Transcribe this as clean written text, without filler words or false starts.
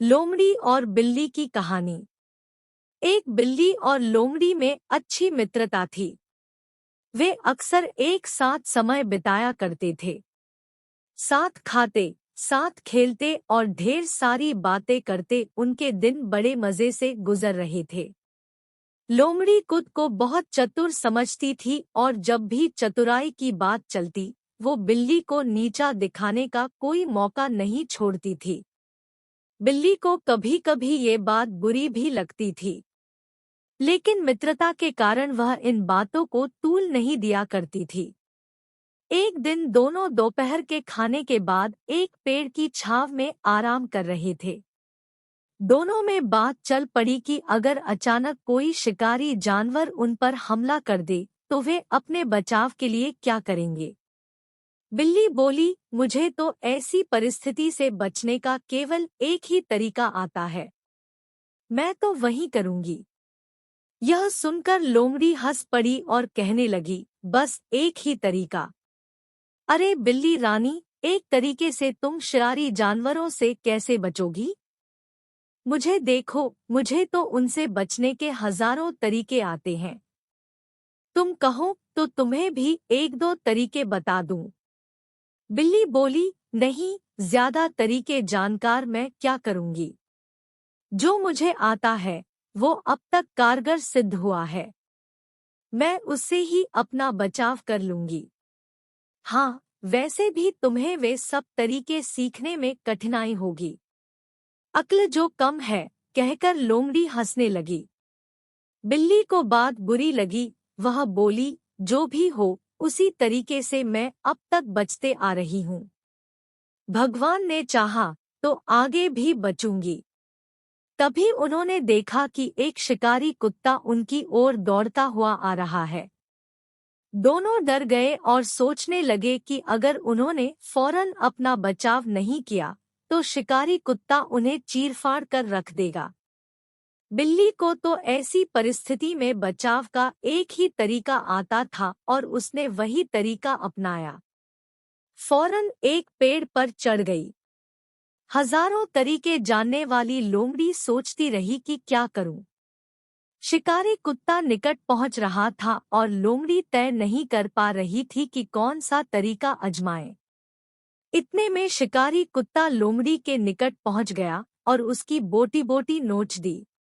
लोमड़ी और बिल्ली की कहानी। एक बिल्ली और लोमड़ी में अच्छी मित्रता थी। वे अक्सर एक साथ समय बिताया करते थे। साथ खाते, साथ खेलते और ढेर सारी बातें करते उनके दिन बड़े मजे से गुजर रहे थे। लोमड़ी खुद को बहुत चतुर समझती थी और जब भी चतुराई की बात चलती, वो बिल्ली को नीचा दिखाने का कोई मौका नहीं छोड़ती थी। बिल्ली को कभी कभी ये बात बुरी भी लगती थी, लेकिन मित्रता के कारण वह इन बातों को तूल नहीं दिया करती थी। एक दिन दोनों दोपहर के खाने के बाद एक पेड़ की छांव में आराम कर रहे थे। दोनों में बात चल पड़ी कि अगर अचानक कोई शिकारी जानवर उन पर हमला कर दे तो वे अपने बचाव के लिए क्या करेंगे। बिल्ली बोली, मुझे तो ऐसी परिस्थिति से बचने का केवल एक ही तरीका आता है। मैं तो वही करूंगी। यह सुनकर लोमड़ी हंस पड़ी और कहने लगी, बस एक ही तरीका? अरे बिल्ली रानी, एक तरीके से तुम शिकारी जानवरों से कैसे बचोगी? मुझे देखो, मुझे तो उनसे बचने के हजारों तरीके आते हैं। तुम कहो तो तुम्हें भी एक दो तरीके बता दूं। बिल्ली बोली, नहीं, ज्यादा तरीके जानकार मैं क्या करूंगी। जो मुझे आता है वो अब तक कारगर सिद्ध हुआ है। मैं उससे ही अपना बचाव कर लूंगी। हाँ, वैसे भी तुम्हें वे सब तरीके सीखने में कठिनाई होगी। अक्ल जो कम है, कहकर लोमड़ी हंसने लगी। बिल्ली को बात बुरी लगी। वह बोली, जो भी हो, उसी तरीके से मैं अब तक बचते आ रही हूँ। भगवान ने चाहा तो आगे भी बचूंगी। तभी उन्होंने देखा कि एक शिकारी कुत्ता उनकी ओर दौड़ता हुआ आ रहा है। दोनों डर गए और सोचने लगे कि अगर उन्होंने फौरन अपना बचाव नहीं किया तो शिकारी कुत्ता उन्हें चीरफाड़ कर रख देगा। बिल्ली को तो ऐसी परिस्थिति में बचाव का एक ही तरीका आता था और उसने वही तरीका अपनाया। फौरन एक पेड़ पर चढ़ गई। हजारों तरीके जानने वाली लोमड़ी सोचती रही कि क्या करूं। शिकारी कुत्ता निकट पहुंच रहा था और लोमड़ी तय नहीं कर पा रही थी कि कौन सा तरीका आजमाए। इतने में शिकारी कुत्ता लोमड़ी के निकट पहुंच गया और उसकी बोटी बोटी नोच दी।